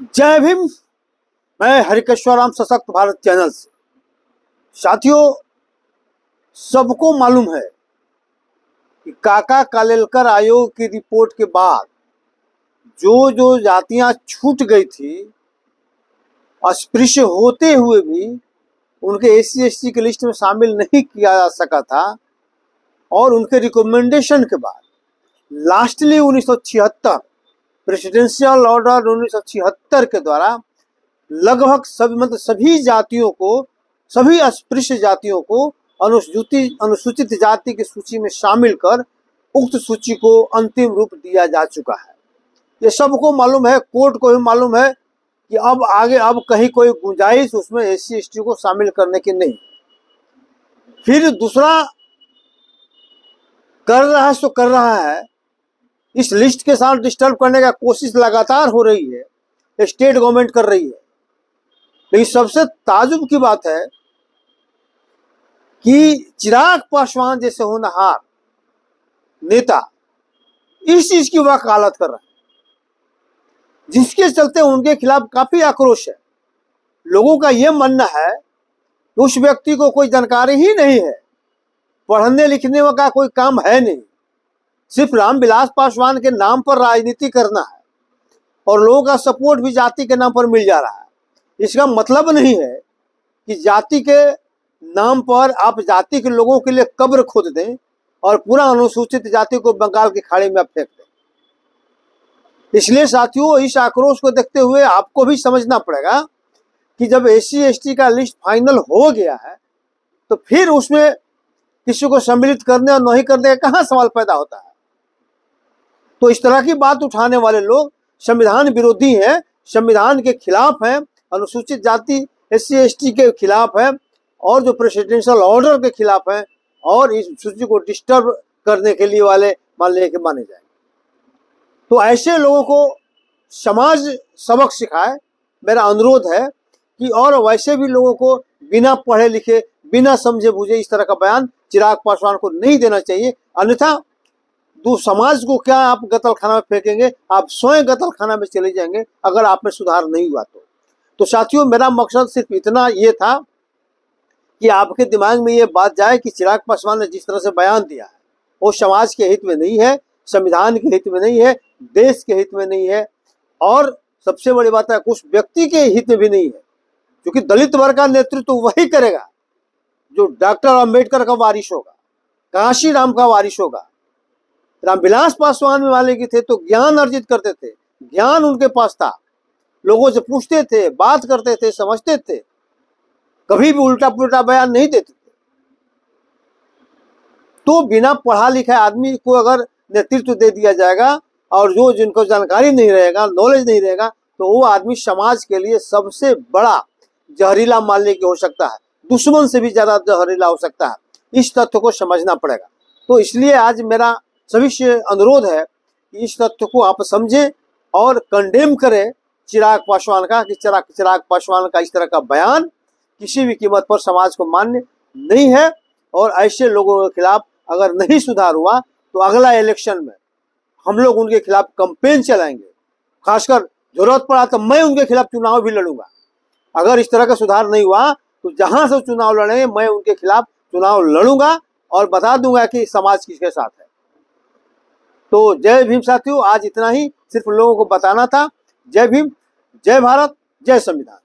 जय भीम। मैं हरिकेश्वर राम सशक्त भारत चैनल से। साथियों, सबको मालूम है कि काका कालेलकर आयोग की रिपोर्ट के बाद जो जो जातियां छूट गई थी, अस्पृश्य होते हुए भी उनके SC/ST की लिस्ट में शामिल नहीं किया जा सका था, और उनके रिकमेंडेशन के बाद लास्टली 1976 प्रेसिडेंशियल ऑर्डर 1976 के द्वारा लगभग सभी जातियों को, सभी अस्पृश्य जातियों को अनुसूचित जाति की सूची में शामिल कर उक्त सूची को अंतिम रूप दिया जा चुका है। ये सबको मालूम है, कोर्ट को भी मालूम है कि अब कहीं कोई गुंजाइश उसमें SC/ST को शामिल करने की नहीं। फिर दूसरा कर रहा है सो कर रहा है, इस लिस्ट के साथ डिस्टर्ब करने का कोशिश लगातार हो रही है, स्टेट गवर्नमेंट कर रही है। लेकिन सबसे ताजुब की बात है कि चिराग पासवान जैसे होनहार नेता इस चीज की वकालत कर रहे हैं, जिसके चलते उनके खिलाफ काफी आक्रोश है। लोगों का यह मानना है कि उस व्यक्ति को कोई जानकारी ही नहीं है, पढ़ने लिखने का कोई काम है नहीं, सिर्फ रामविलास पासवान के नाम पर राजनीति करना है, और लोगों का सपोर्ट भी जाति के नाम पर मिल जा रहा है। इसका मतलब नहीं है कि जाति के नाम पर आप जाति के लोगों के लिए कब्र खोद दें और पूरा अनुसूचित जाति को बंगाल की खाड़ी में फेंक दें। इसलिए साथियों, इस आक्रोश को देखते हुए आपको भी समझना पड़ेगा कि जब SC/ST का लिस्ट फाइनल हो गया है, तो फिर उसमें किसी को सम्मिलित करने और नहीं करने का कहाँ सवाल पैदा होता है। तो इस तरह की बात उठाने वाले लोग संविधान विरोधी हैं, संविधान के खिलाफ हैं, अनुसूचित जाति SC/ST के खिलाफ हैं, और जो प्रेसिडेंशियल ऑर्डर के खिलाफ हैं, और इस सूची को डिस्टर्ब करने के लिए वाले माने जाएंगे। तो ऐसे लोगों को समाज सबक सिखाए, मेरा अनुरोध है कि, और वैसे भी लोगों को बिना पढ़े लिखे, बिना समझे बूझे इस तरह का बयान चिराग पासवान को नहीं देना चाहिए। अन्यथा समाज को क्या आप गतलखाना में फेंकेंगे, आप स्वयं गतलखाना में चले जाएंगे अगर आप में सुधार नहीं हुआ तो साथियों, मेरा मकसद सिर्फ इतना ये था कि आपके दिमाग में ये बात जाए कि चिराग पासवान ने जिस तरह से बयान दिया है वो समाज के हित में नहीं है, संविधान के हित में नहीं है, देश के हित में नहीं है, और सबसे बड़ी बात है उस व्यक्ति के हित में भी नहीं है, क्योंकि दलित वर्ग का नेतृत्व वही करेगा जो डॉक्टर अम्बेडकर का वारिस होगा, कांशी राम का वारिस होगा। रामविलास पासवान वाले की थे तो ज्ञान अर्जित करते थे, ज्ञान उनके पास था, लोगों से पूछते थे, बात करते थे, समझते थे, कभी भी उल्टा पुल्टा बयान नहीं देते थे। तो बिना पढ़ा लिखा आदमी को अगर नेतृत्व दे दिया जाएगा, और जिनको जानकारी नहीं रहेगा, नॉलेज नहीं रहेगा, तो वो आदमी समाज के लिए सबसे बड़ा जहरीला मानने की हो सकता है, दुश्मन से भी ज्यादा जहरीला हो सकता है। इस तथ्य को समझना पड़ेगा। तो इसलिए आज मेरा सभी से अनुरोध है कि इस तथ्य को आप समझें और कंडेम करें चिराग पासवान का, कि चिराग पासवान का इस तरह का बयान किसी भी कीमत पर समाज को मान्य नहीं है। और ऐसे लोगों के खिलाफ अगर नहीं सुधार हुआ तो अगला इलेक्शन में हम लोग उनके खिलाफ कैंपेन चलाएंगे। खासकर जरूरत पड़ा तो मैं उनके खिलाफ चुनाव भी लड़ूंगा। अगर इस तरह का सुधार नहीं हुआ तो जहां से चुनाव लड़ेंगे मैं उनके खिलाफ चुनाव लड़ूंगा और बता दूंगा कि समाज किसके साथ है। तो जय भीम साथियों, आज इतना ही सिर्फ लोगों को बताना था। जय भीम, जय भारत, जय संविधान।